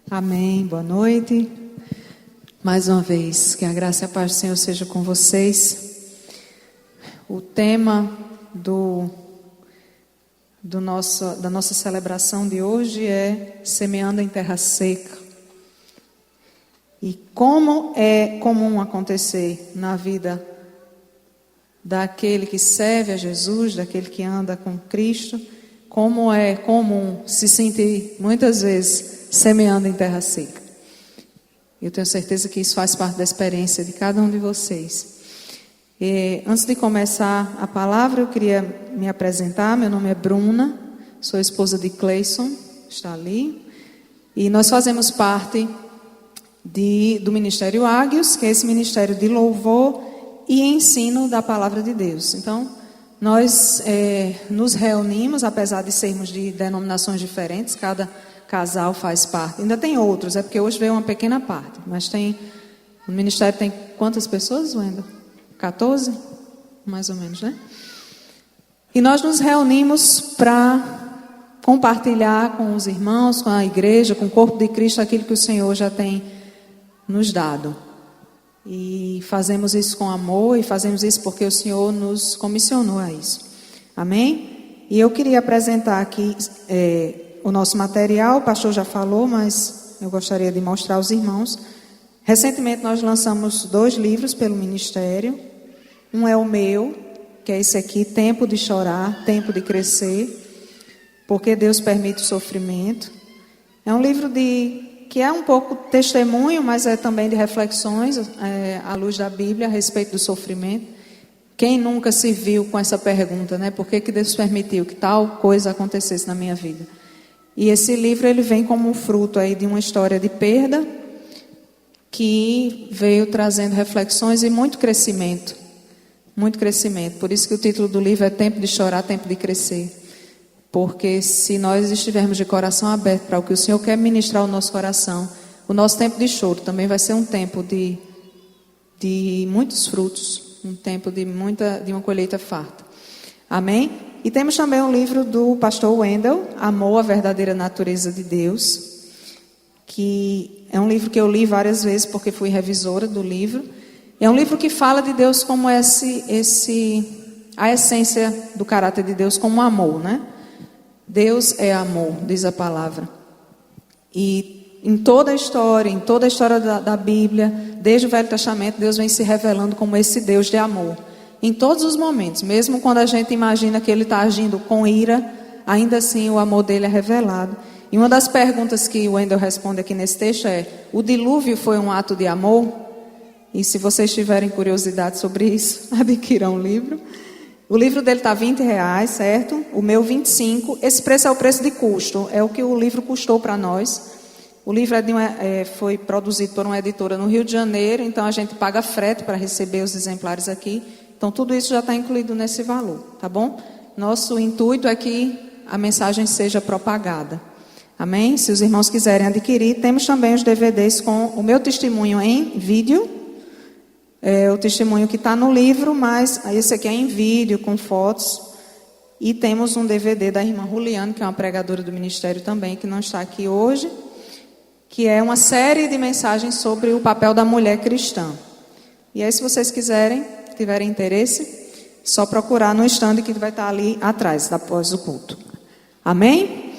Amém, boa noite. Mais uma vez, que a graça e a paz do Senhor seja com vocês. O tema da nossa celebração de hoje é Semeando em Terra Seca. E como é comum acontecer na vida daquele que serve a Jesus, daquele que anda com Cristo, como é comum se sentir muitas vezes semeando em terra seca. Eu tenho certeza que isso faz parte da experiência de cada um de vocês. Antes de começar a palavra, eu queria me apresentar. Meu nome é Bruna, sou esposa de Cleison, está ali. E nós fazemos parte do Ministério Águios, que é esse ministério de louvor e ensino da palavra de Deus. Então, nós nos reunimos, apesar de sermos de denominações diferentes, cada casal faz parte. Ainda tem outros, é porque hoje veio uma pequena parte. Mas o ministério tem quantas pessoas, Wendel? 14? Mais ou menos, né? E nós nos reunimos para compartilhar com os irmãos, com a igreja, com o corpo de Cristo, aquilo que o Senhor já tem nos dado. E fazemos isso com amor, e fazemos isso porque o Senhor nos comissionou a isso. Amém? E eu queria apresentar aqui o nosso material. O pastor já falou, mas eu gostaria de mostrar aos irmãos. Recentemente nós lançamos 2 livros pelo ministério. Um é o meu, que é esse aqui, Tempo de Chorar, Tempo de Crescer, porque Deus permite o sofrimento. É um livro que é um pouco testemunho, mas é também de reflexões à luz da Bíblia a respeito do sofrimento. Quem nunca se viu com essa pergunta, né? Por que Deus permitiu que tal coisa acontecesse na minha vida? E esse livro ele vem como um fruto aí de uma história de perda que veio trazendo reflexões e muito crescimento. Muito crescimento. Por isso que o título do livro é Tempo de Chorar, Tempo de Crescer. Porque se nós estivermos de coração aberto para o que o Senhor quer ministrar ao nosso coração, o nosso tempo de choro também vai ser um tempo de muitos frutos, um tempo de uma colheita farta. Amém? E temos também um livro do pastor Wendel, Amor, a Verdadeira Natureza de Deus, que é um livro que eu li várias vezes porque fui revisora do livro. É um livro que fala de Deus como a essência do caráter de Deus como amor, né? Deus é amor, diz a palavra. E em toda a história da Bíblia, desde o Velho Testamento, Deus vem se revelando como esse Deus de amor. Em todos os momentos, mesmo quando a gente imagina que Ele está agindo com ira, ainda assim o amor dele é revelado. E uma das perguntas que o Wendel responde aqui nesse texto é: o dilúvio foi um ato de amor? E se vocês tiverem curiosidade sobre isso, adquiram o livro. O livro dele está R$20, certo? O meu R$25. Esse preço é o preço de custo, é o que o livro custou para nós. O livro foi produzido por uma editora no Rio de Janeiro, então a gente paga frete para receber os exemplares aqui. Então tudo isso já está incluído nesse valor, tá bom? Nosso intuito é que a mensagem seja propagada. Amém? Se os irmãos quiserem adquirir, temos também os DVDs com o meu testemunho em vídeo. É o testemunho que está no livro, mas esse aqui é em vídeo, com fotos. E temos um DVD da irmã Juliane, que é uma pregadora do ministério também, que não está aqui hoje, que é uma série de mensagens sobre o papel da mulher cristã. E aí, se vocês tiverem interesse, só procurar no stand que vai estar ali atrás, após o culto. Amém?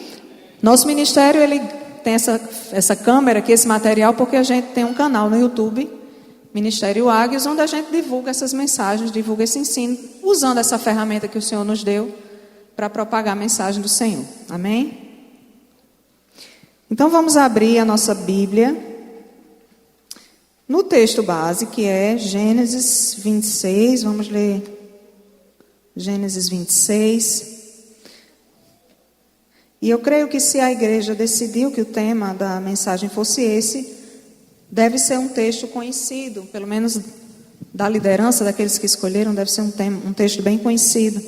Nosso ministério, ele tem essa câmera aqui, esse material, porque a gente tem um canal no YouTube, Ministério Águios, onde a gente divulga essas mensagens, divulga esse ensino, usando essa ferramenta que o Senhor nos deu para propagar a mensagem do Senhor. Amém? Então vamos abrir a nossa Bíblia no texto base, que é Gênesis 26. Vamos ler Gênesis 26. E eu creio que se a igreja decidiu que o tema da mensagem fosse esse, deve ser um texto conhecido, pelo menos da liderança, daqueles que escolheram, deve ser um texto bem conhecido.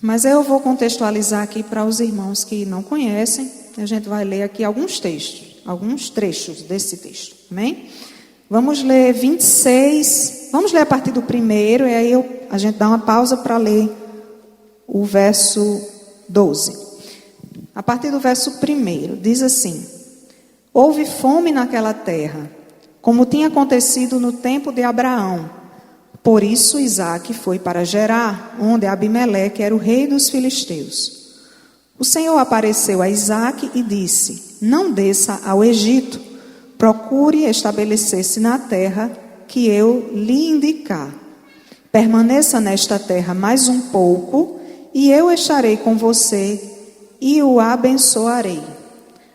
Mas eu vou contextualizar aqui para os irmãos que não conhecem. A gente vai ler aqui alguns trechos desse texto. Amém? Vamos ler 26, vamos ler a partir do 1º, e aí a gente dá uma pausa para ler o verso 12. A partir do verso 1, diz assim: Houve fome naquela terra, como tinha acontecido no tempo de Abraão. Por isso Isaque foi para Gerar, onde Abimeleque era o rei dos filisteus. O Senhor apareceu a Isaque e disse: não desça ao Egito, procure estabelecer-se na terra que eu lhe indicar. Permaneça nesta terra mais um pouco, e eu estarei com você e o abençoarei.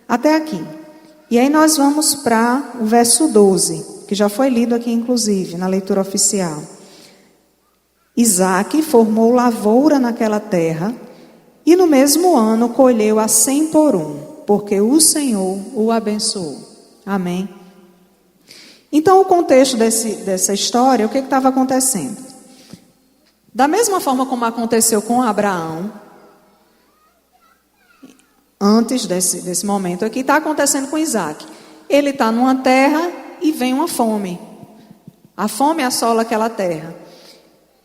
Até aqui. E aí nós vamos para o verso 12, que já foi lido aqui inclusive, na leitura oficial. Isaque formou lavoura naquela terra, e no mesmo ano colheu a 100 por 1, porque o Senhor o abençoou. Amém? Então o contexto dessa história, o que estava acontecendo? Da mesma forma como aconteceu com Abraão, antes desse momento aqui, está acontecendo com Isaque. Ele está numa terra e vem uma fome. A fome assola aquela terra.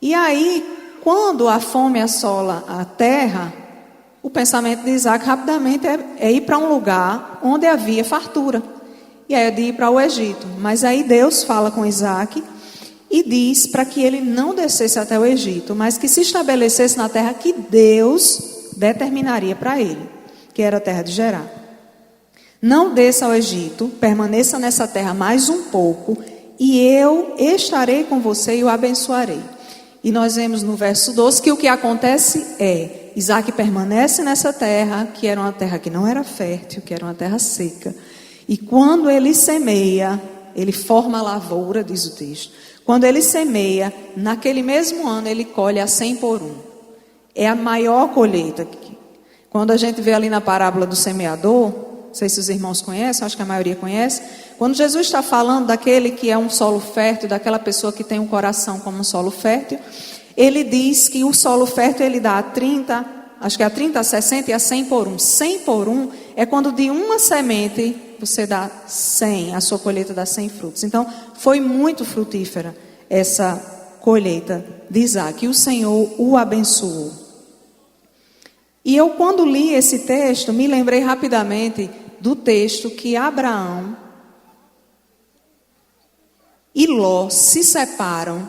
E aí, quando a fome assola a terra, o pensamento de Isaque rapidamente é ir para um lugar onde havia fartura. E é de ir para o Egito. Mas aí Deus fala com Isaque e diz para que ele não descesse até o Egito, mas que se estabelecesse na terra que Deus determinaria para ele, que era a terra de Gerar. Não desça ao Egito, permaneça nessa terra mais um pouco, e eu estarei com você e o abençoarei. E nós vemos no verso 12 que o que acontece é, Isaque permanece nessa terra, que era uma terra que não era fértil, que era uma terra seca. E quando ele semeia, ele forma a lavoura, diz o texto. Quando ele semeia, naquele mesmo ano ele colhe a 100 por 1. É a maior colheita. Quando a gente vê ali na parábola do semeador, não sei se os irmãos conhecem, acho que a maioria conhece. Quando Jesus está falando daquele que é um solo fértil, daquela pessoa que tem um coração como um solo fértil, ele diz que o solo fértil ele dá a 30, acho que a 30, a 60 e a 100 por 1. 100 por 1 é quando de uma semente você dá 100, a sua colheita dá 100 frutos. Então, foi muito frutífera essa colheita de Isaque. E o Senhor o abençoou. E eu, quando li esse texto, me lembrei rapidamente do texto que Abraão e Ló se separam,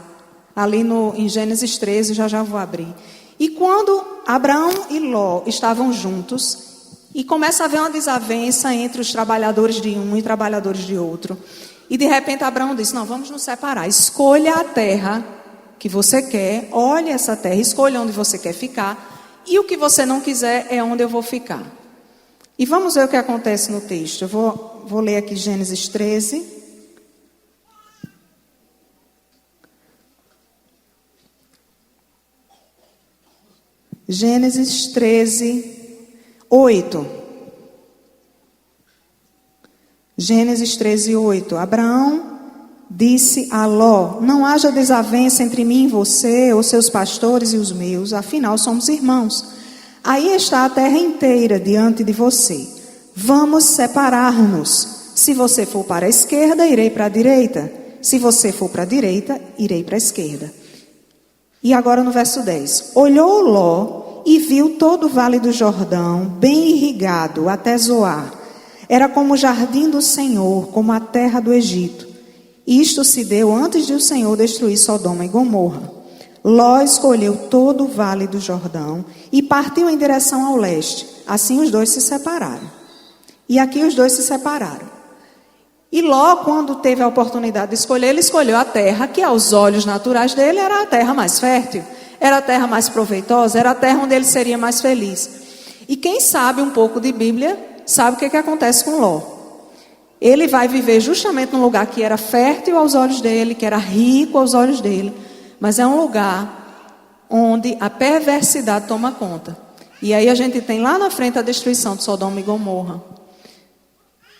ali em Gênesis 13, já vou abrir. E quando Abraão e Ló estavam juntos, e começa a haver uma desavença entre os trabalhadores de um e trabalhadores de outro. E de repente Abraão disse, não, vamos nos separar. Escolha a terra que você quer, olhe essa terra, escolha onde você quer ficar. E o que você não quiser é onde eu vou ficar. E vamos ver o que acontece no texto. Eu vou ler aqui Gênesis 13. Gênesis 13, 8. Gênesis 13, 8. Abraão disse a Ló, não haja desavença entre mim e você, os seus pastores e os meus, afinal somos irmãos. Aí está a terra inteira diante de você. Vamos separar-nos. Se você for para a esquerda, irei para a direita. Se você for para a direita, irei para a esquerda. E agora no verso 10. Olhou Ló e viu todo o vale do Jordão, bem irrigado até Zoar. Era como o jardim do Senhor, como a terra do Egito. Isto se deu antes de o Senhor destruir Sodoma e Gomorra. Ló escolheu todo o vale do Jordão e partiu em direção ao leste. Assim os dois se separaram. E aqui os dois se separaram. E Ló, quando teve a oportunidade de escolher, ele escolheu a terra que aos olhos naturais dele era a terra mais fértil, era a terra mais proveitosa, era a terra onde ele seria mais feliz. E quem sabe um pouco de Bíblia, sabe o que acontece com Ló. Ele vai viver justamente num lugar que era fértil aos olhos dele, que era rico aos olhos dele, mas é um lugar onde a perversidade toma conta. E aí a gente tem lá na frente a destruição de Sodoma e Gomorra.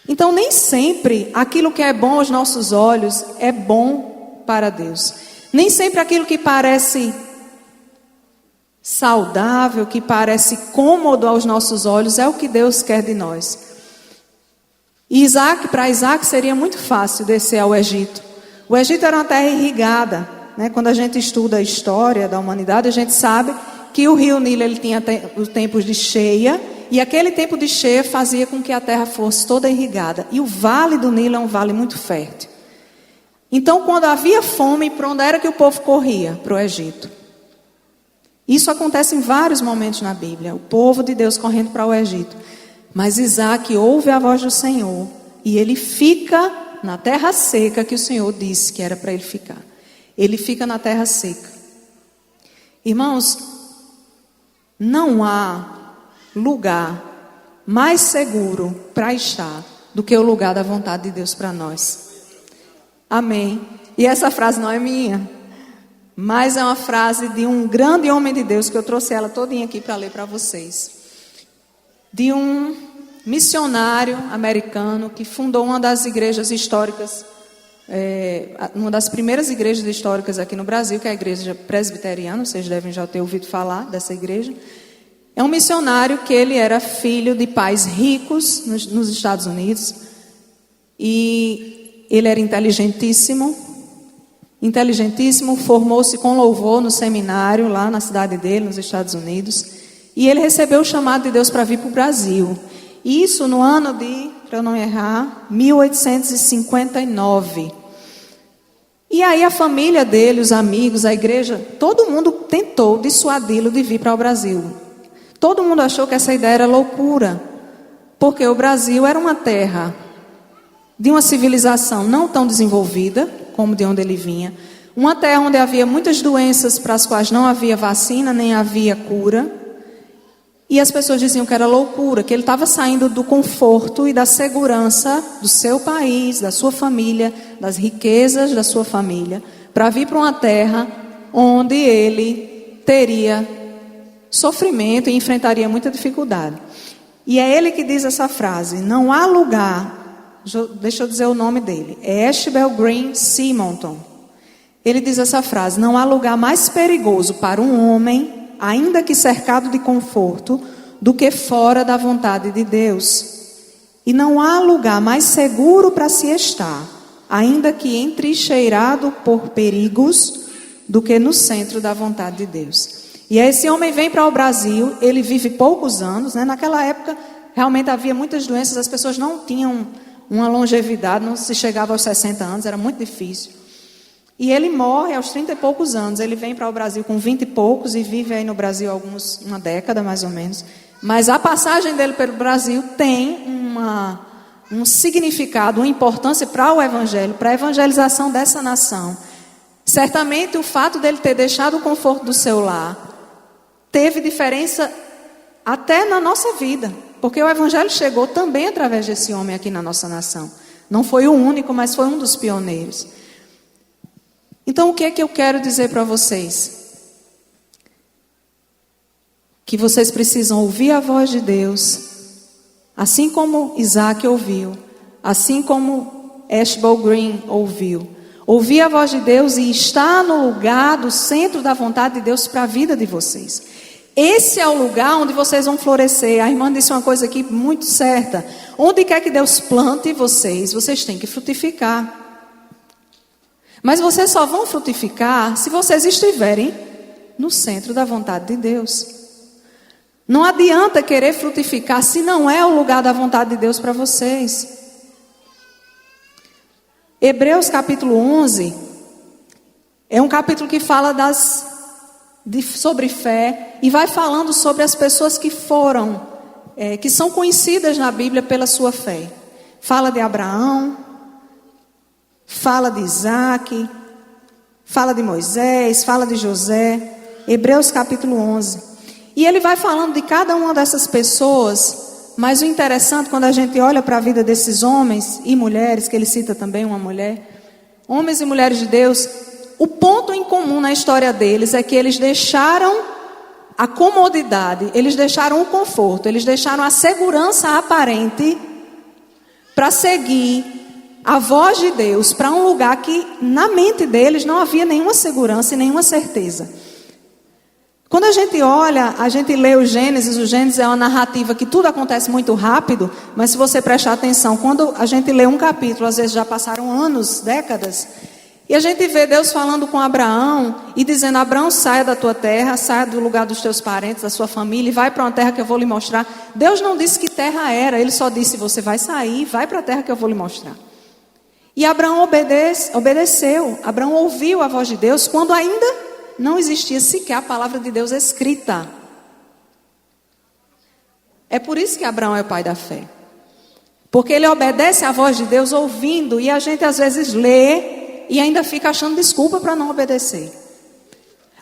Então nem sempre aquilo que é bom aos nossos olhos é bom para Deus. Nem sempre aquilo que parece saudável, que parece cômodo aos nossos olhos é o que Deus quer de nós. E para Isaque seria muito fácil descer ao Egito. O Egito era uma terra irrigada, né? Quando a gente estuda a história da humanidade, a gente sabe que o rio Nilo ele tinha os tempos de cheia E aquele tempo de cheia fazia com que a terra fosse toda irrigada. E o vale do Nilo é um vale muito fértil. Então, quando havia fome, para onde era que o povo corria? Para o Egito. Isso acontece em vários momentos na Bíblia. O povo de Deus correndo para o Egito. Mas Isaac ouve a voz do Senhor. E ele fica na terra seca que o Senhor disse que era para ele ficar. Ele fica na terra seca. Irmãos, não há lugar mais seguro para estar do que o lugar da vontade de Deus para nós. Amém. E essa frase não é minha, mas é uma frase de um grande homem de Deus, que eu trouxe ela todinha aqui para ler para vocês. De um missionário americano que fundou uma das igrejas históricas, uma das primeiras igrejas históricas aqui no Brasil, que é a igreja presbiteriana. Vocês devem já ter ouvido falar dessa igreja. É um missionário que ele era filho de pais ricos nos Estados Unidos. E ele era inteligentíssimo, formou-se com louvor no seminário lá na cidade dele, nos Estados Unidos. E ele recebeu o chamado de Deus para vir para o Brasil. Isso no ano de, para eu não errar, 1859. E aí a família dele, os amigos, a igreja, todo mundo tentou dissuadi-lo de vir para o Brasil. Todo mundo achou que essa ideia era loucura, porque o Brasil era uma terra de uma civilização não tão desenvolvida como de onde ele vinha. Uma terra onde havia muitas doenças para as quais não havia vacina, nem havia cura. E as pessoas diziam que era loucura, que ele estava saindo do conforto e da segurança do seu país, da sua família, das riquezas da sua família, para vir para uma terra onde ele teria sofrimento e enfrentaria muita dificuldade. E é ele que diz essa frase: não há lugar, deixa eu dizer o nome dele, é Ashbel Green Simonton. Ele diz essa frase: não há lugar mais perigoso para um homem, ainda que cercado de conforto, do que fora da vontade de Deus. E não há lugar mais seguro para se estar, ainda que entrincheirado por perigos, do que no centro da vontade de Deus. E aí esse homem vem para o Brasil, ele vive poucos anos, né? Naquela época realmente havia muitas doenças, as pessoas não tinham uma longevidade, não se chegava aos 60 anos, era muito difícil. E ele morre aos 30 e poucos anos. Ele vem para o Brasil com 20 e poucos e vive aí no Brasil uma década mais ou menos. Mas a passagem dele pelo Brasil tem um significado, uma importância para o Evangelho, para a evangelização dessa nação. Certamente o fato dele ter deixado o conforto do seu lar teve diferença até na nossa vida. Porque o Evangelho chegou também através desse homem aqui na nossa nação. Não foi o único, mas foi um dos pioneiros. Então, o que é que eu quero dizer para vocês? Que vocês precisam ouvir a voz de Deus, assim como Isaac ouviu, assim como Ashbel Green ouviu. Ouvir a voz de Deus e estar no lugar do centro da vontade de Deus para a vida de vocês. Esse é o lugar onde vocês vão florescer. A irmã disse uma coisa aqui muito certa. Onde quer que Deus plante vocês, vocês têm que frutificar. Mas vocês só vão frutificar se vocês estiverem no centro da vontade de Deus. Não adianta querer frutificar se não é o lugar da vontade de Deus para vocês. Hebreus capítulo 11 é um capítulo que fala sobre fé e vai falando sobre as pessoas que que são conhecidas na Bíblia pela sua fé. Fala de Abraão, fala de Isaac, fala de Moisés, fala de José. Hebreus capítulo 11. E ele vai falando de cada uma dessas pessoas. Mas o interessante, quando a gente olha para a vida desses homens e mulheres, que ele cita também uma mulher, homens e mulheres de Deus, o ponto em comum na história deles é que eles deixaram a comodidade, eles deixaram o conforto, eles deixaram a segurança aparente para seguir a voz de Deus para um lugar que na mente deles não havia nenhuma segurança e nenhuma certeza. Quando a gente olha, a gente lê o Gênesis é uma narrativa que tudo acontece muito rápido, mas se você prestar atenção, quando a gente lê um capítulo, às vezes já passaram anos, décadas, E a gente vê Deus falando com Abraão e dizendo: Abraão, saia da tua terra, saia do lugar dos teus parentes, da sua família e vai para uma terra que eu vou lhe mostrar. Deus não disse que terra era, ele só disse: você vai sair, vai para a terra que eu vou lhe mostrar. E Abraão obedeceu, Abraão ouviu a voz de Deus quando ainda não existia sequer a palavra de Deus escrita. É por isso que Abraão é o pai da fé. Porque ele obedece à voz de Deus ouvindo, e a gente às vezes lê e ainda fica achando desculpa para não obedecer.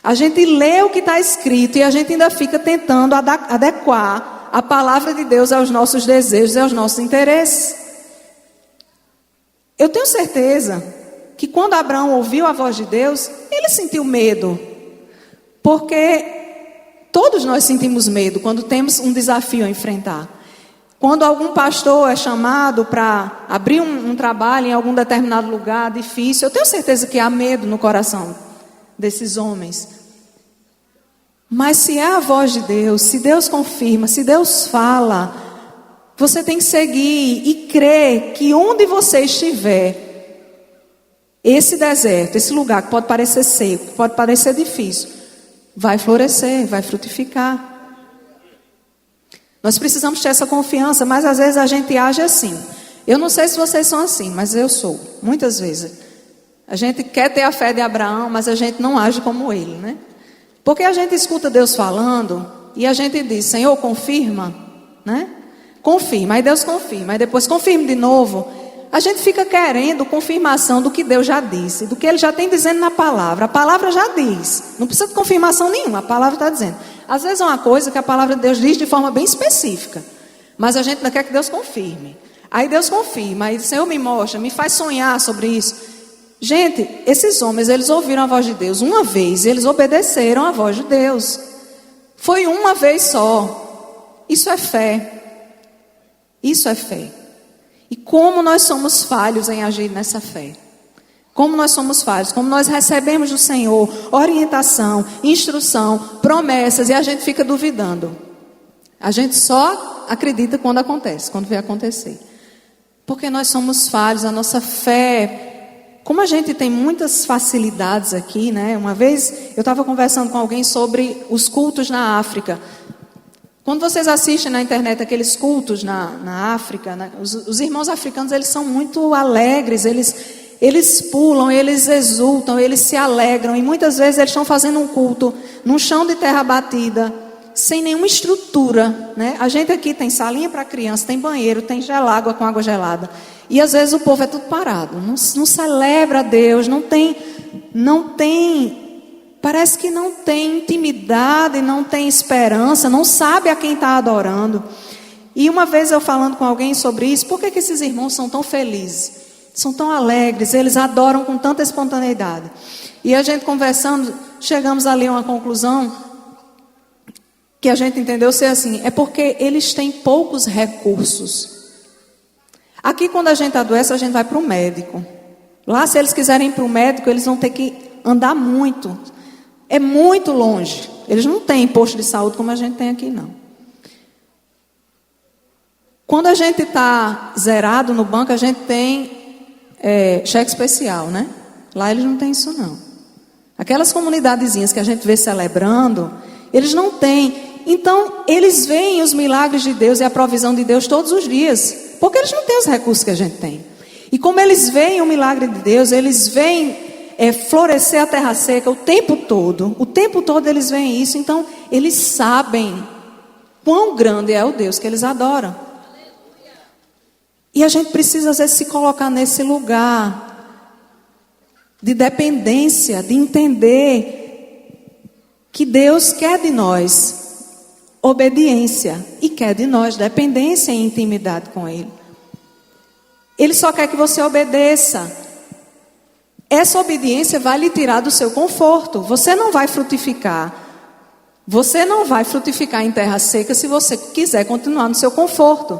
A gente lê o que está escrito e a gente ainda fica tentando adequar a palavra de Deus aos nossos desejos e aos nossos interesses. Eu tenho certeza que quando Abraão ouviu a voz de Deus, ele sentiu medo. Porque todos nós sentimos medo quando temos um desafio a enfrentar. Quando algum pastor é chamado para abrir um trabalho em algum determinado lugar difícil, eu tenho certeza que há medo no coração desses homens. Mas se é a voz de Deus, se Deus confirma, se Deus fala, você tem que seguir e crer que onde você estiver, esse deserto, esse lugar que pode parecer seco, que pode parecer difícil, vai florescer, vai frutificar. Nós precisamos ter essa confiança, mas às vezes a gente age assim. Eu não sei se vocês são assim, mas eu sou, muitas vezes. A gente quer ter a fé de Abraão, mas a gente não age como ele, né? Porque a gente escuta Deus falando e a gente diz: Senhor, confirma, né? Confirma, aí Deus confirma, aí depois confirma de novo. A gente fica querendo confirmação do que Deus já disse, do que Ele já tem dizendo na palavra. A palavra já diz, não precisa de confirmação nenhuma, a palavra está dizendo. Às vezes é uma coisa que a palavra de Deus diz de forma bem específica, mas a gente ainda quer que Deus confirme. Aí Deus confirma, aí Senhor me mostra, me faz sonhar sobre isso. Gente, esses homens, eles ouviram a voz de Deus uma vez, eles obedeceram a voz de Deus. Foi uma vez só. Isso é fé. Isso é fé. E como nós somos falhos em agir nessa fé. Como nós somos falhos, como nós recebemos do Senhor orientação, instrução, promessas e a gente fica duvidando. A gente só acredita quando acontece, quando vê acontecer. Porque nós somos falhos, a nossa fé, como a gente tem muitas facilidades aqui, né? Uma vez eu estava conversando com alguém sobre os cultos na África. Quando vocês assistem na internet aqueles cultos na África, né? Os irmãos africanos, eles são muito alegres, eles pulam, eles exultam, eles se alegram. E muitas vezes eles estão fazendo um culto num chão de terra batida, sem nenhuma estrutura, né? A gente aqui tem salinha para criança, tem banheiro, tem gelágua com água gelada. E às vezes o povo é tudo parado, não celebra a Deus, não tem, parece que não tem intimidade, não tem esperança, não sabe a quem está adorando. E uma vez eu falando com alguém sobre isso, por que esses irmãos são tão felizes? São tão alegres, eles adoram com tanta espontaneidade. E a gente conversando, chegamos ali a uma conclusão que a gente entendeu ser assim: é porque eles têm poucos recursos. Aqui quando a gente adoece, a gente vai para o médico. Lá, se eles quiserem ir para o médico, eles vão ter que andar muito. É muito longe. Eles não têm posto de saúde como a gente tem aqui, não. Quando a gente está zerado no banco, a gente tem cheque especial, né? Lá eles não têm isso, não. Aquelas comunidadezinhas que a gente vê celebrando, eles não têm. Então, eles veem os milagres de Deus e a provisão de Deus todos os dias. Porque eles não têm os recursos que a gente tem. E como eles veem o milagre de Deus, eles veem florescer a terra seca o tempo todo eles veem isso. Então, eles sabem quão grande é o Deus que eles adoram. E a gente precisa, às vezes, se colocar nesse lugar de dependência, de entender que Deus quer de nós obediência e quer de nós dependência e intimidade com Ele. Ele só quer que você obedeça. Essa obediência vai lhe tirar do seu conforto. Você não vai frutificar. Você não vai frutificar em terra seca se você quiser continuar no seu conforto.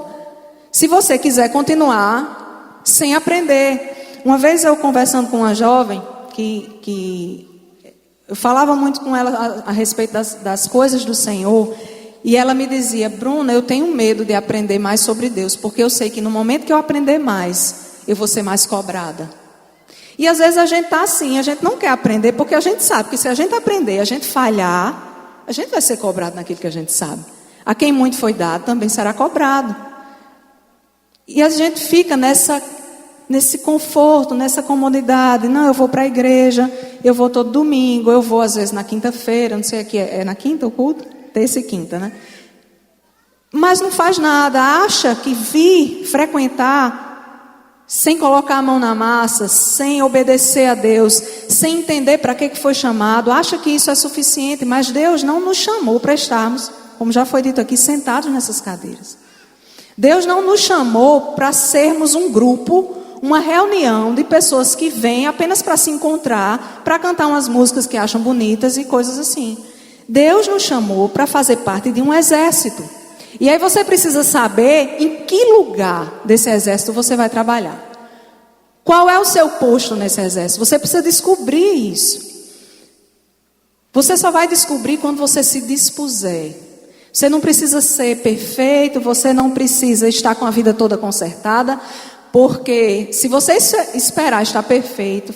Se você quiser continuar sem aprender. Uma vez eu conversando com uma jovem que eu falava muito com ela a respeito das coisas do Senhor. E ela me dizia: Bruna, eu tenho medo de aprender mais sobre Deus, porque eu sei que no momento que eu aprender mais, eu vou ser mais cobrada. E às vezes a gente está assim, a gente não quer aprender, porque a gente sabe que se a gente aprender, a gente falhar, a gente vai ser cobrado naquilo que a gente sabe. A quem muito foi dado, também será cobrado. E a gente fica nesse conforto, nessa comodidade. Não, eu vou para a igreja, eu vou todo domingo, eu vou às vezes na quinta-feira, não sei aqui, é na quinta o culto? Terça e quinta, né? Mas não faz nada, acha que vir frequentar sem colocar a mão na massa, sem obedecer a Deus, sem entender para que foi chamado, acha que isso é suficiente, mas Deus não nos chamou para estarmos, como já foi dito aqui, sentados nessas cadeiras. Deus não nos chamou para sermos um grupo, uma reunião de pessoas que vêm apenas para se encontrar, para cantar umas músicas que acham bonitas e coisas assim. Deus nos chamou para fazer parte de um exército. E aí você precisa saber em que lugar desse exército você vai trabalhar. Qual é o seu posto nesse exército? Você precisa descobrir isso. Você só vai descobrir quando você se dispuser. Você não precisa ser perfeito, você não precisa estar com a vida toda consertada, porque se você esperar estar perfeito,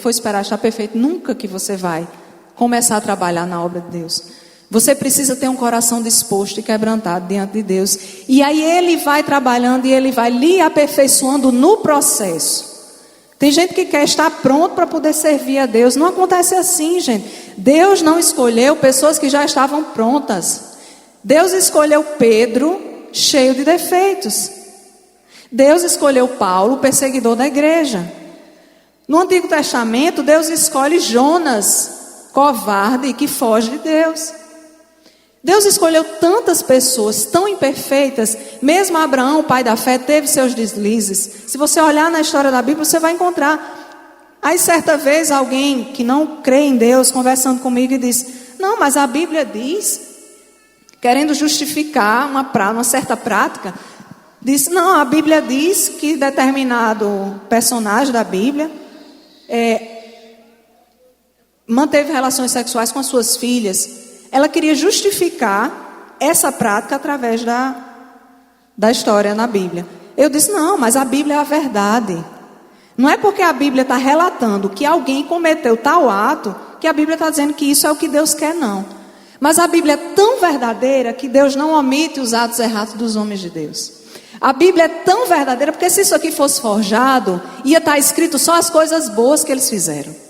nunca que você vai começar a trabalhar na obra de Deus. Você precisa ter um coração disposto e quebrantado diante de Deus. E aí Ele vai trabalhando e Ele vai lhe aperfeiçoando no processo. Tem gente que quer estar pronto para poder servir a Deus. Não acontece assim, gente. Deus não escolheu pessoas que já estavam prontas. Deus escolheu Pedro, cheio de defeitos. Deus escolheu Paulo, perseguidor da igreja. No Antigo Testamento, Deus escolhe Jonas, covarde, que foge de Deus. Deus escolheu tantas pessoas tão imperfeitas. Mesmo Abraão, o pai da fé, teve seus deslizes. Se você olhar na história da Bíblia, você vai encontrar. Aí certa vez alguém que não crê em Deus, conversando comigo e disse: não, mas a Bíblia diz, querendo justificar uma certa prática, disse: não, a Bíblia diz que determinado personagem da Bíblia manteve relações sexuais com as suas filhas. Ela queria justificar essa prática através da história na Bíblia. Eu disse: não, mas a Bíblia é a verdade. Não é porque a Bíblia está relatando que alguém cometeu tal ato, que a Bíblia está dizendo que isso é o que Deus quer, não. Mas a Bíblia é tão verdadeira que Deus não omite os atos errados dos homens de Deus. A Bíblia é tão verdadeira porque se isso aqui fosse forjado, ia estar escrito só as coisas boas que eles fizeram.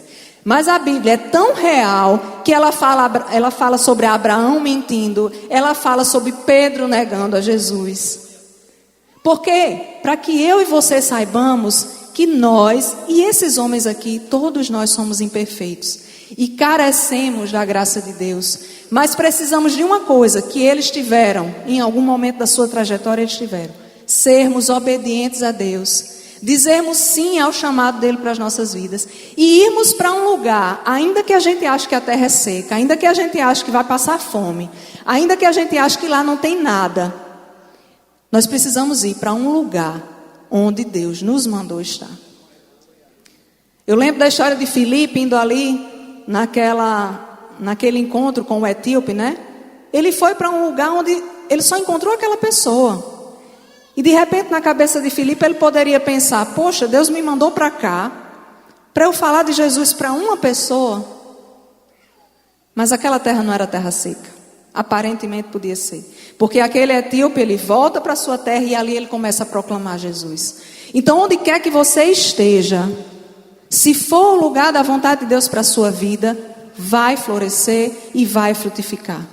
Mas a Bíblia é tão real que ela fala sobre Abraão mentindo, ela fala sobre Pedro negando a Jesus. Por quê? Para que eu e você saibamos que nós e esses homens aqui, todos nós somos imperfeitos e carecemos da graça de Deus. Mas precisamos de uma coisa que eles tiveram, em algum momento da sua trajetória eles tiveram: sermos obedientes a Deus. Dizermos sim ao chamado dele para as nossas vidas. E irmos para um lugar, ainda que a gente ache que a terra é seca, ainda que a gente ache que vai passar fome, ainda que a gente ache que lá não tem nada, nós precisamos ir para um lugar onde Deus nos mandou estar. Eu lembro da história de Filipe indo ali, naquele encontro com o etíope, né? Ele foi para um lugar onde ele só encontrou aquela pessoa. E de repente na cabeça de Filipe ele poderia pensar: poxa, Deus me mandou para cá, para eu falar de Jesus para uma pessoa. Mas aquela terra não era terra seca. Aparentemente podia ser. Porque aquele etíope, ele volta para a sua terra e ali ele começa a proclamar Jesus. Então onde quer que você esteja, se for o lugar da vontade de Deus para a sua vida, vai florescer e vai frutificar.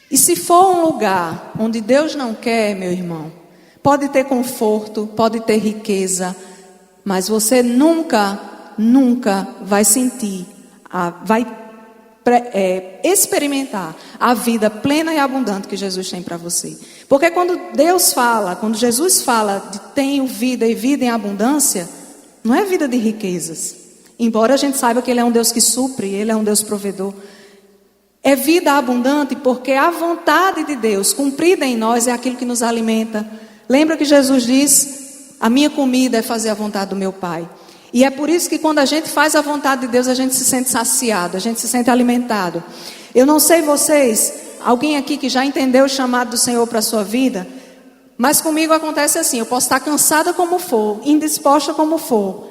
E se for um lugar onde Deus não quer, meu irmão, pode ter conforto, pode ter riqueza, mas você nunca vai sentir, experimentar a vida plena e abundante que Jesus tem para você. Porque quando Jesus fala de tenho vida e vida em abundância, não é vida de riquezas. Embora a gente saiba que Ele é um Deus que supre, Ele é um Deus provedor. É vida abundante porque a vontade de Deus cumprida em nós é aquilo que nos alimenta. Lembra que Jesus diz: a minha comida é fazer a vontade do meu Pai. E é por isso que quando a gente faz a vontade de Deus, a gente se sente saciado, a gente se sente alimentado. Eu não sei vocês, alguém aqui que já entendeu o chamado do Senhor para a sua vida, mas comigo acontece assim: eu posso estar cansada como for, indisposta como for,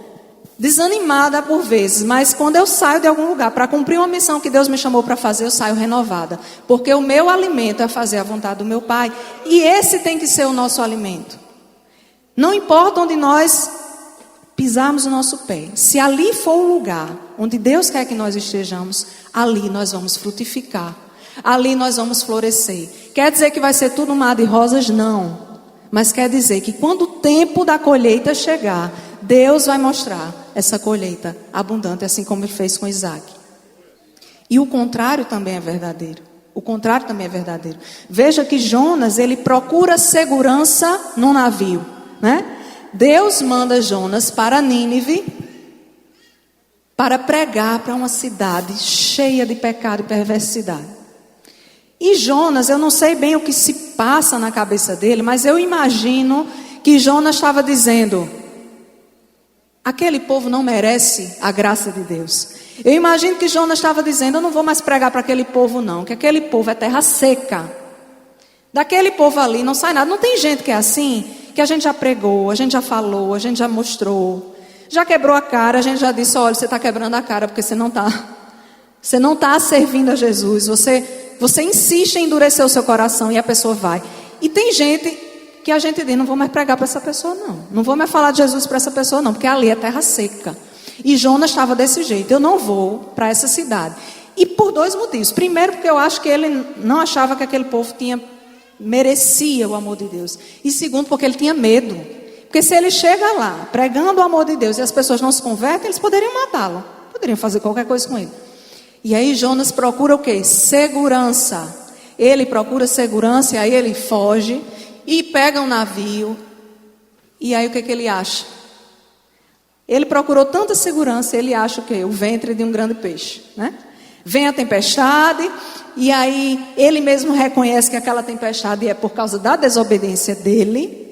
desanimada por vezes, mas quando eu saio de algum lugar para cumprir uma missão que Deus me chamou para fazer, eu saio renovada, porque o meu alimento é fazer a vontade do meu Pai, e esse tem que ser o nosso alimento. Não importa onde nós pisarmos o nosso pé, se ali for o lugar onde Deus quer que nós estejamos, ali nós vamos frutificar, ali nós vamos florescer. Quer dizer que vai ser tudo um mar de rosas? Não, mas quer dizer que quando o tempo da colheita chegar, Deus vai mostrar essa colheita abundante, assim como Ele fez com Isaac. E o contrário também é verdadeiro. O contrário também é verdadeiro. Veja que Jonas, ele procura segurança no navio, né? Deus manda Jonas para Nínive para pregar para uma cidade cheia de pecado e perversidade. E Jonas, eu não sei bem o que se passa na cabeça dele, mas eu imagino que Jonas estava dizendo: aquele povo não merece a graça de Deus. Eu imagino que Jonas estava dizendo: eu não vou mais pregar para aquele povo não, que aquele povo é terra seca. Daquele povo ali não sai nada. Não tem gente que é assim, que a gente já pregou, a gente já falou, a gente já mostrou, já quebrou a cara, a gente já disse: olha, você está quebrando a cara porque você não está servindo a Jesus, você insiste em endurecer o seu coração e a pessoa vai. E tem gente que a gente diz: não vou mais pregar para essa pessoa não vou mais falar de Jesus para essa pessoa não, porque ali é terra seca. E Jonas estava desse jeito: eu não vou para essa cidade. E por dois motivos. Primeiro, porque eu acho que ele não achava que aquele povo merecia o amor de Deus. E segundo, porque ele tinha medo. Porque se ele chega lá pregando o amor de Deus e as pessoas não se convertem, eles poderiam matá-lo, poderiam fazer qualquer coisa com ele. E aí Jonas procura o quê? Segurança. Ele procura segurança e aí ele foge e pega um navio. E aí o que ele acha? Ele procurou tanta segurança, ele acha o quê? O ventre de um grande peixe, né? Vem a tempestade e aí ele mesmo reconhece que aquela tempestade é por causa da desobediência dele.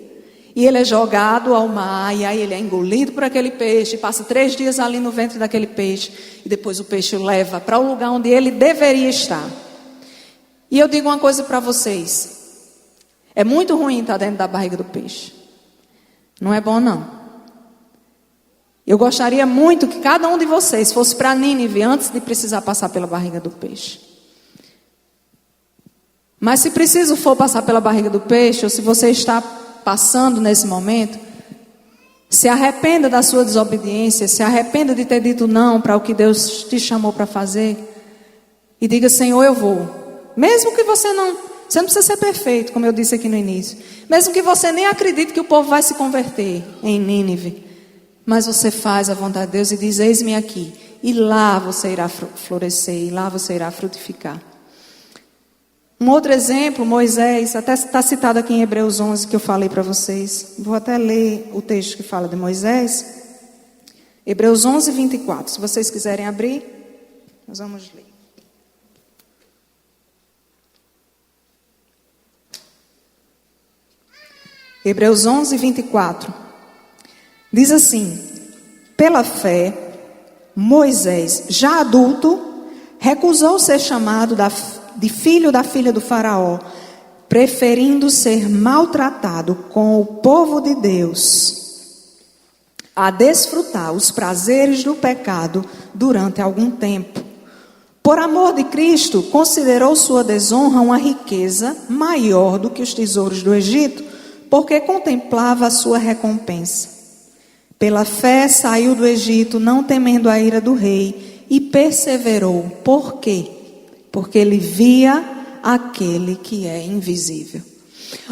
E ele é jogado ao mar, e aí ele é engolido por aquele peixe, passa 3 dias ali no ventre daquele peixe, e depois o peixe o leva para o lugar onde ele deveria estar. E eu digo uma coisa para vocês: é muito ruim estar dentro da barriga do peixe. Não é bom não. Eu gostaria muito que cada um de vocês fosse para Nínive antes de precisar passar pela barriga do peixe. Mas se preciso for passar pela barriga do peixe, ou se você está passando nesse momento, se arrependa da sua desobediência, se arrependa de ter dito não para o que Deus te chamou para fazer, e diga: Senhor, eu vou. Mesmo que você não precisa ser perfeito, como eu disse aqui no início, mesmo que você nem acredite que o povo vai se converter em Nínive, mas você faz a vontade de Deus e diz: eis-me aqui, e lá você irá florescer, e lá você irá frutificar. Um outro exemplo, Moisés, até está citado aqui em Hebreus 11, que eu falei para vocês. Vou até ler o texto que fala de Moisés. Hebreus 11, 24. Se vocês quiserem abrir, nós vamos ler. Hebreus 11, 24. Diz assim: pela fé, Moisés, já adulto, recusou ser chamado de filho da filha do faraó, preferindo ser maltratado com o povo de Deus, a desfrutar os prazeres do pecado durante algum tempo. Por amor de Cristo, considerou sua desonra uma riqueza maior do que os tesouros do Egito, porque contemplava a sua recompensa. Pela fé saiu do Egito, não temendo a ira do rei, e perseverou. Por quê? Porque ele via aquele que é invisível.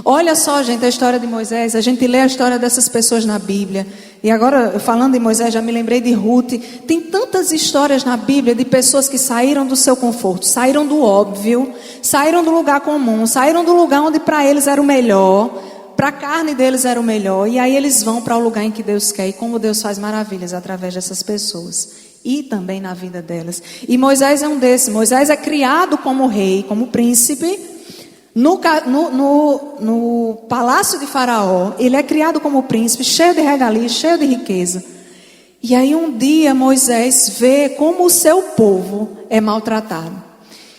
Olha só, gente, a história de Moisés. A gente lê a história dessas pessoas na Bíblia. E agora, falando de Moisés, já me lembrei de Ruth. Tem tantas histórias na Bíblia de pessoas que saíram do seu conforto, saíram do óbvio, saíram do lugar comum, saíram do lugar onde para eles era o melhor, para a carne deles era o melhor. E aí eles vão para o lugar em que Deus quer. E como Deus faz maravilhas através dessas pessoas. E também na vida delas. E Moisés é um desses. Moisés é criado como rei, como príncipe, no palácio de Faraó. Ele é criado como príncipe, cheio de regalias, cheio de riqueza. E aí um dia Moisés vê como o seu povo é maltratado.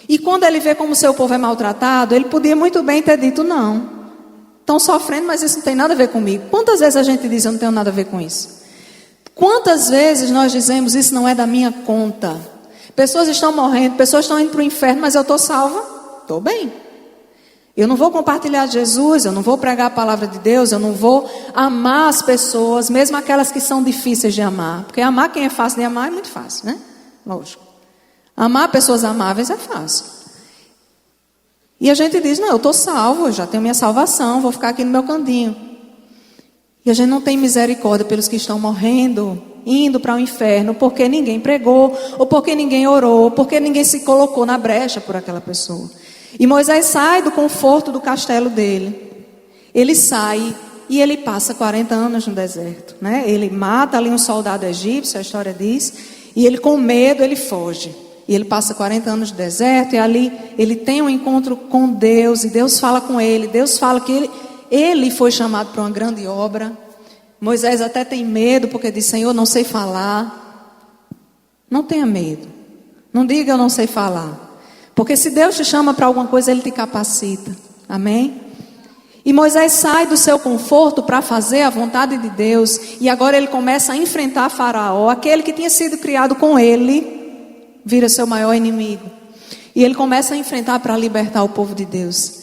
E quando ele vê como o seu povo é maltratado, ele podia muito bem ter dito: não, estão sofrendo, mas isso não tem nada a ver comigo. Quantas vezes a gente diz: eu não tenho nada a ver com isso? Quantas vezes nós dizemos, isso não é da minha conta? Pessoas estão morrendo, pessoas estão indo para o inferno, mas eu estou salva? Estou bem. Eu não vou compartilhar Jesus, eu não vou pregar a palavra de Deus, eu não vou amar as pessoas, mesmo aquelas que são difíceis de amar. Porque amar quem é fácil de amar é muito fácil, né? Lógico. Amar pessoas amáveis é fácil. E a gente diz, não, eu estou salvo, eu já tenho minha salvação, vou ficar aqui no meu cantinho. E a gente não tem misericórdia pelos que estão morrendo, indo para o inferno, porque ninguém pregou, ou porque ninguém orou, ou porque ninguém se colocou na brecha por aquela pessoa. E Moisés sai do conforto do castelo dele. Ele sai e ele passa 40 anos no deserto, né? Ele mata ali um soldado egípcio, a história diz, e ele com medo, ele foge. E ele passa 40 anos no deserto, e ali ele tem um encontro com Deus, e Deus fala com ele, Deus fala que ele foi chamado para uma grande obra. Moisés até tem medo, porque diz, Senhor, não sei falar. Não tenha medo. Não diga eu não sei falar. Porque se Deus te chama para alguma coisa, Ele te capacita. Amém? E Moisés sai do seu conforto para fazer a vontade de Deus. E agora ele começa a enfrentar Faraó. Aquele que tinha sido criado com ele, vira seu maior inimigo. E ele começa a enfrentar para libertar o povo de Deus.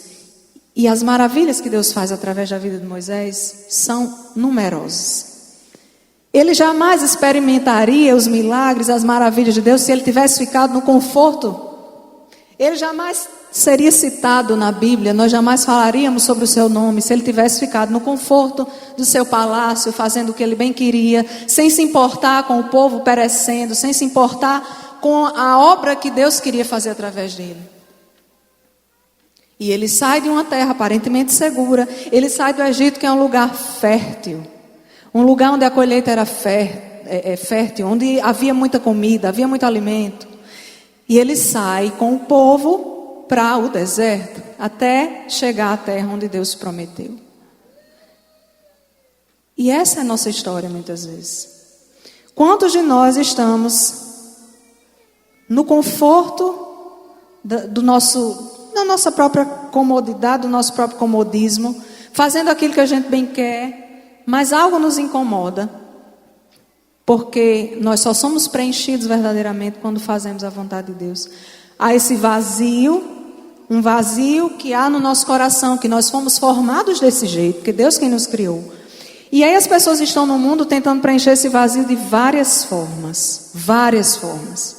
E as maravilhas que Deus faz através da vida de Moisés são numerosas. Ele jamais experimentaria os milagres, as maravilhas de Deus se ele tivesse ficado no conforto. Ele jamais seria citado na Bíblia, nós jamais falaríamos sobre o seu nome se ele tivesse ficado no conforto do seu palácio, fazendo o que ele bem queria, sem se importar com o povo perecendo, sem se importar com a obra que Deus queria fazer através dele. E ele sai de uma terra aparentemente segura, ele sai do Egito, que é um lugar fértil, um lugar onde a colheita era fértil, onde havia muita comida, havia muito alimento. E ele sai com o povo para o deserto, até chegar à terra onde Deus prometeu. E essa é a nossa história muitas vezes. Quantos de nós estamos no conforto da nossa própria comodidade, do nosso próprio comodismo, fazendo aquilo que a gente bem quer, mas algo nos incomoda? Porque nós só somos preenchidos verdadeiramente quando fazemos a vontade de Deus. Há esse vazio, um vazio que há no nosso coração, que nós fomos formados desse jeito, porque Deus quem nos criou. E aí as pessoas estão no mundo tentando preencher esse vazio de várias formas. Várias formas.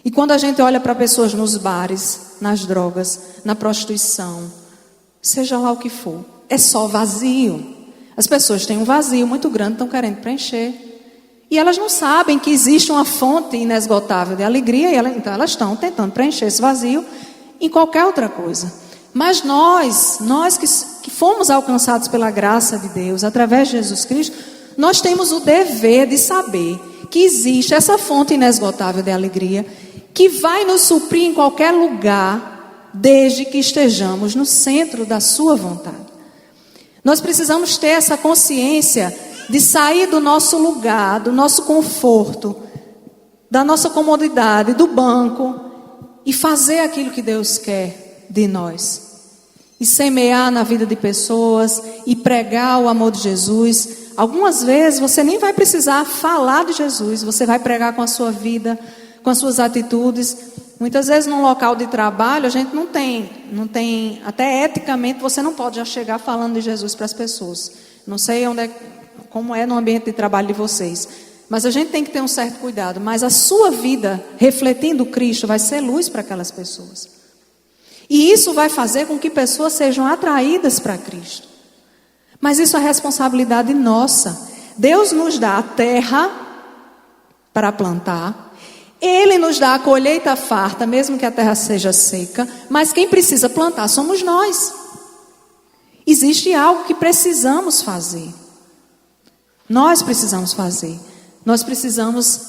E quando a gente olha para pessoas nos bares, nas drogas, na prostituição, seja lá o que for, é só vazio. As pessoas têm um vazio muito grande, estão querendo preencher. E elas não sabem que existe uma fonte inesgotável de alegria, então elas estão tentando preencher esse vazio em qualquer outra coisa. Mas nós que fomos alcançados pela graça de Deus, através de Jesus Cristo, nós temos o dever de saber que existe essa fonte inesgotável de alegria, que vai nos suprir em qualquer lugar, desde que estejamos no centro da sua vontade. Nós precisamos ter essa consciência de sair do nosso lugar, do nosso conforto, da nossa comodidade, do banco, e fazer aquilo que Deus quer de nós. E semear na vida de pessoas, e pregar o amor de Jesus. Algumas vezes você nem vai precisar falar de Jesus, você vai pregar com a sua vida, com as suas atitudes. Muitas vezes num local de trabalho a gente não tem, até eticamente você não pode já chegar falando de Jesus para as pessoas. Não sei como é no ambiente de trabalho de vocês, mas a gente tem que ter um certo cuidado. Mas a sua vida refletindo Cristo vai ser luz para aquelas pessoas, e isso vai fazer com que pessoas sejam atraídas para Cristo. Mas isso é responsabilidade nossa. Deus nos dá a terra para plantar, Ele nos dá a colheita farta, mesmo que a terra seja seca, mas quem precisa plantar somos nós. Existe algo que precisamos fazer. Nós precisamos fazer. Nós precisamos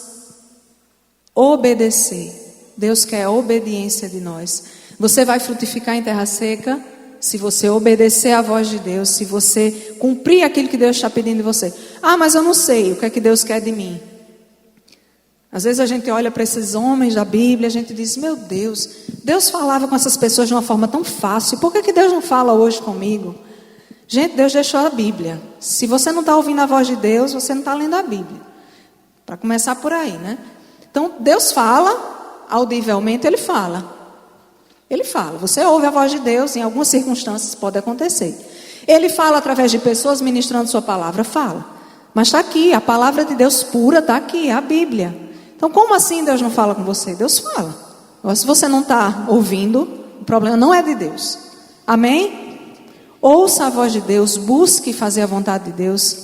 obedecer. Deus quer a obediência de nós. Você vai frutificar em terra seca se você obedecer à voz de Deus, se você cumprir aquilo que Deus está pedindo de você. Ah, mas eu não sei o que é que Deus quer de mim. Às vezes a gente olha para esses homens da Bíblia, a gente diz, meu Deus, Deus falava com essas pessoas de uma forma tão fácil, por que Deus não fala hoje comigo? Gente, Deus deixou a Bíblia. Se você não está ouvindo a voz de Deus, você não está lendo a Bíblia. Para começar por aí, né? Então, Deus fala, audivelmente Ele fala. Ele fala. Você ouve a voz de Deus, em algumas circunstâncias pode acontecer. Ele fala através de pessoas ministrando sua palavra, fala. Mas está aqui, a palavra de Deus pura está aqui, é a Bíblia. Então, como assim Deus não fala com você? Deus fala. Agora, se você não está ouvindo, o problema não é de Deus. Amém? Ouça a voz de Deus, busque fazer a vontade de Deus.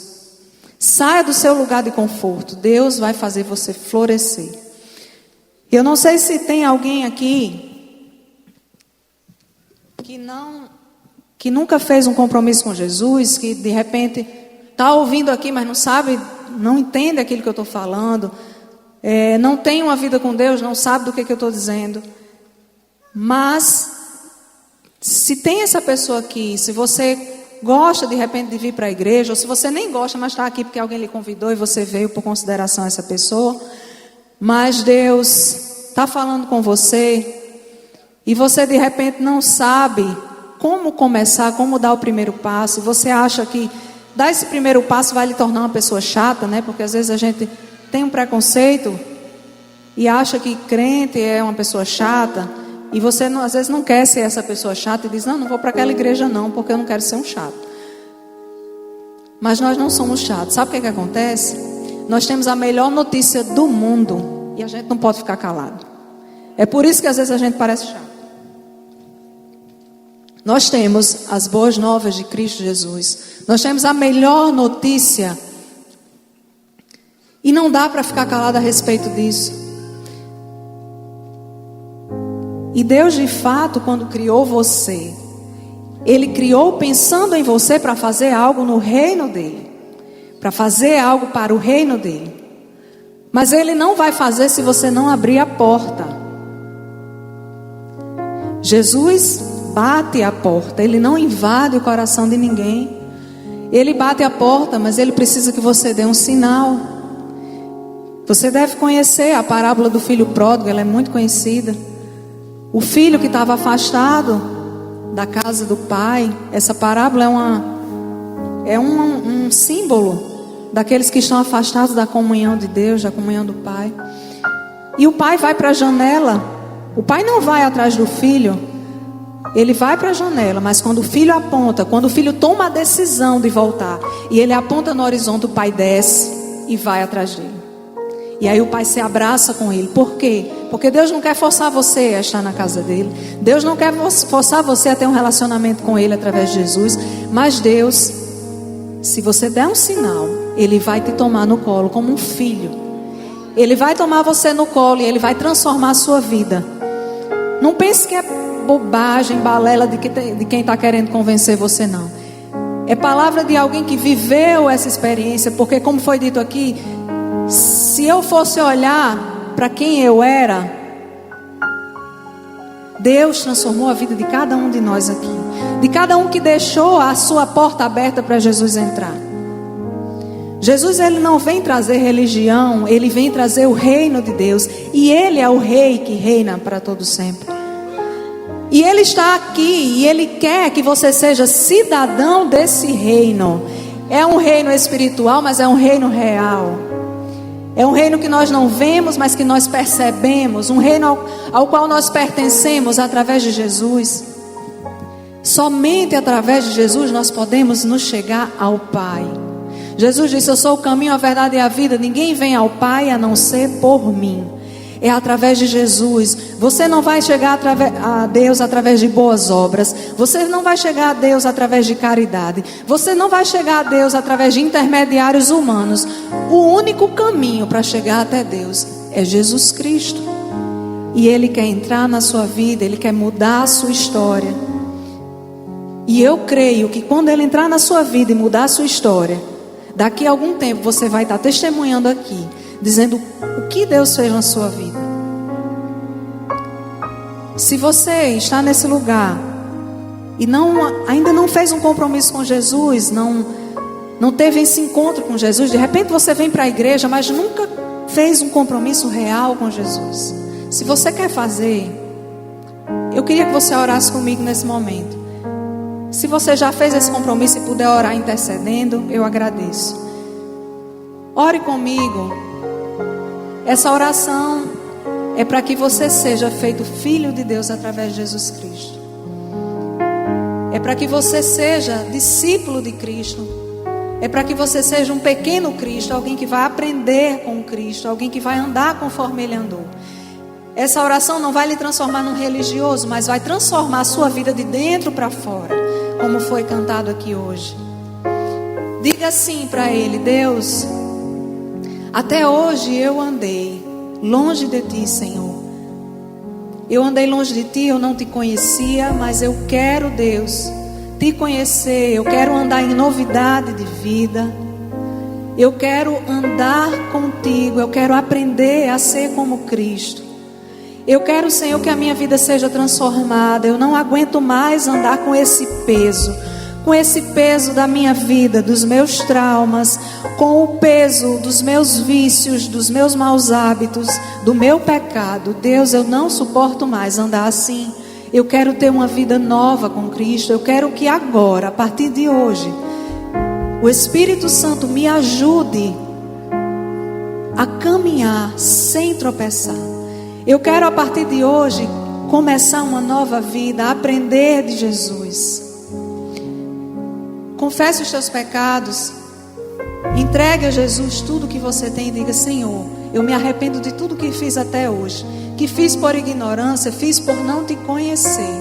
Saia do seu lugar de conforto. Deus vai fazer você florescer. Eu não sei se tem alguém aqui que nunca fez um compromisso com Jesus, que de repente está ouvindo aqui, mas não sabe, não entende aquilo que eu estou falando, não tem uma vida com Deus, não sabe do que eu estou dizendo. Mas, se tem essa pessoa aqui, se você gosta de repente de vir para a igreja, ou se você nem gosta, mas está aqui porque alguém lhe convidou e você veio por consideração a essa pessoa, mas Deus está falando com você, e você de repente não sabe como começar, como dar o primeiro passo, e você acha que dar esse primeiro passo vai lhe tornar uma pessoa chata, né? Porque às vezes a gente tem um preconceito e acha que crente é uma pessoa chata, e você às vezes não quer ser essa pessoa chata e diz, não vou para aquela igreja não, porque eu não quero ser um chato. Mas nós não somos chatos. Sabe o que acontece? Nós temos a melhor notícia do mundo e a gente não pode ficar calado. É por isso que às vezes a gente parece chato. Nós temos as boas novas de Cristo Jesus. Nós temos a melhor notícia. E não dá para ficar calado a respeito disso. E Deus de fato, quando criou você, Ele criou pensando em você para fazer algo no reino dEle. Para fazer algo para o reino dEle. Mas Ele não vai fazer se você não abrir a porta. Jesus bate a porta, Ele não invade o coração de ninguém. Ele bate a porta, mas Ele precisa que você dê um sinal. Você deve conhecer a parábola do filho pródigo, ela é muito conhecida. O filho que estava afastado da casa do pai. Essa parábola é um símbolo daqueles que estão afastados da comunhão de Deus, da comunhão do pai. E o pai vai para a janela. O pai não vai atrás do filho. Ele vai para a janela, mas quando o filho aponta, quando o filho toma a decisão de voltar, e ele aponta no horizonte, o pai desce e vai atrás dele. E aí o pai se abraça com ele. Por quê? Porque Deus não quer forçar você a estar na casa dele. Deus não quer forçar você a ter um relacionamento com ele através de Jesus. Mas Deus, se você der um sinal, Ele vai te tomar no colo como um filho. Ele vai tomar você no colo e Ele vai transformar a sua vida. Não pense que é bobagem, balela de quem está querendo convencer você, não. É palavra de alguém que viveu essa experiência. Porque como foi dito aqui, se eu fosse olhar para quem eu era, Deus transformou a vida de cada um de nós aqui. De cada um que deixou a sua porta aberta para Jesus entrar. Jesus, Ele não vem trazer religião, Ele vem trazer o reino de Deus. E Ele é o Rei que reina para todo sempre. E Ele está aqui e Ele quer que você seja cidadão desse reino. É um reino espiritual, mas é um reino real. É um reino que nós não vemos, mas que nós percebemos. Um reino ao qual nós pertencemos através de Jesus. Somente através de Jesus nós podemos nos chegar ao Pai. Jesus disse, eu sou o caminho, a verdade e a vida. Ninguém vem ao Pai a não ser por mim. É através de Jesus. Você não vai chegar a Deus através de boas obras. Você não vai chegar a Deus através de caridade. Você não vai chegar a Deus através de intermediários humanos. O único caminho para chegar até Deus é Jesus Cristo. E Ele quer entrar na sua vida. Ele quer mudar a sua história. E eu creio que quando Ele entrar na sua vida e mudar a sua história, daqui a algum tempo você vai estar testemunhando aqui, dizendo o que Deus fez na sua vida. Se você está nesse lugar e ainda não fez um compromisso com Jesus, não teve esse encontro com Jesus, de repente você vem para a igreja, mas nunca fez um compromisso real com Jesus. Se você quer fazer, eu queria que você orasse comigo nesse momento. Se você já fez esse compromisso e puder orar intercedendo, eu agradeço. Ore comigo. Essa oração é para que você seja feito filho de Deus através de Jesus Cristo. É para que você seja discípulo de Cristo. É para que você seja um pequeno Cristo, alguém que vai aprender com Cristo, alguém que vai andar conforme Ele andou. Essa oração não vai lhe transformar num religioso, mas vai transformar a sua vida de dentro para fora, como foi cantado aqui hoje. Diga assim para Ele: Deus, até hoje eu andei longe de Ti, Senhor. Eu andei longe de Ti, eu não Te conhecia, mas eu quero, Deus, Te conhecer. Eu quero andar em novidade de vida. Eu quero andar contigo. Eu quero aprender a ser como Cristo. Eu quero, Senhor, que a minha vida seja transformada. Eu não aguento mais andar com esse peso da minha vida, dos meus traumas, com o peso dos meus vícios, dos meus maus hábitos, do meu pecado. Deus, eu não suporto mais andar assim. Eu quero ter uma vida nova com Cristo. Eu quero que agora, a partir de hoje, o Espírito Santo me ajude a caminhar sem tropeçar. Eu quero, a partir de hoje, começar uma nova vida, aprender de Jesus. Confesse os teus pecados, entregue a Jesus tudo que você tem e diga: Senhor, eu me arrependo de tudo que fiz até hoje, que fiz por ignorância, fiz por não Te conhecer.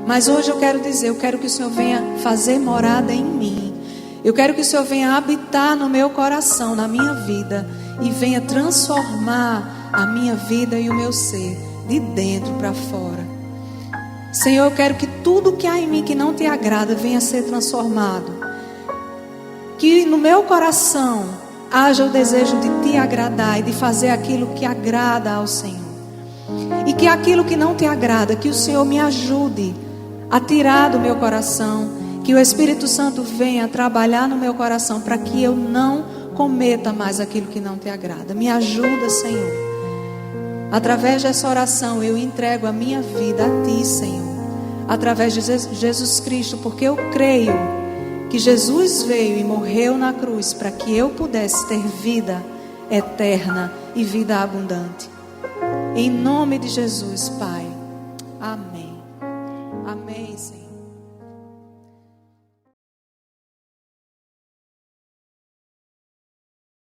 Mas hoje eu quero dizer, eu quero que o Senhor venha fazer morada em mim. Eu quero que o Senhor venha habitar no meu coração, na minha vida, e venha transformar a minha vida e o meu ser, de dentro para fora. Senhor, eu quero que tudo que há em mim que não Te agrada venha a ser transformado. Que no meu coração haja o desejo de Te agradar e de fazer aquilo que agrada ao Senhor. E que aquilo que não Te agrada, que o Senhor me ajude a tirar do meu coração. Que o Espírito Santo venha trabalhar no meu coração para que eu não cometa mais aquilo que não Te agrada. Me ajuda, Senhor. Através dessa oração eu entrego a minha vida a Ti, Senhor. Através de Jesus Cristo, porque eu creio que Jesus veio e morreu na cruz para que eu pudesse ter vida eterna e vida abundante. Em nome de Jesus, Pai. Amém. Amém, Senhor.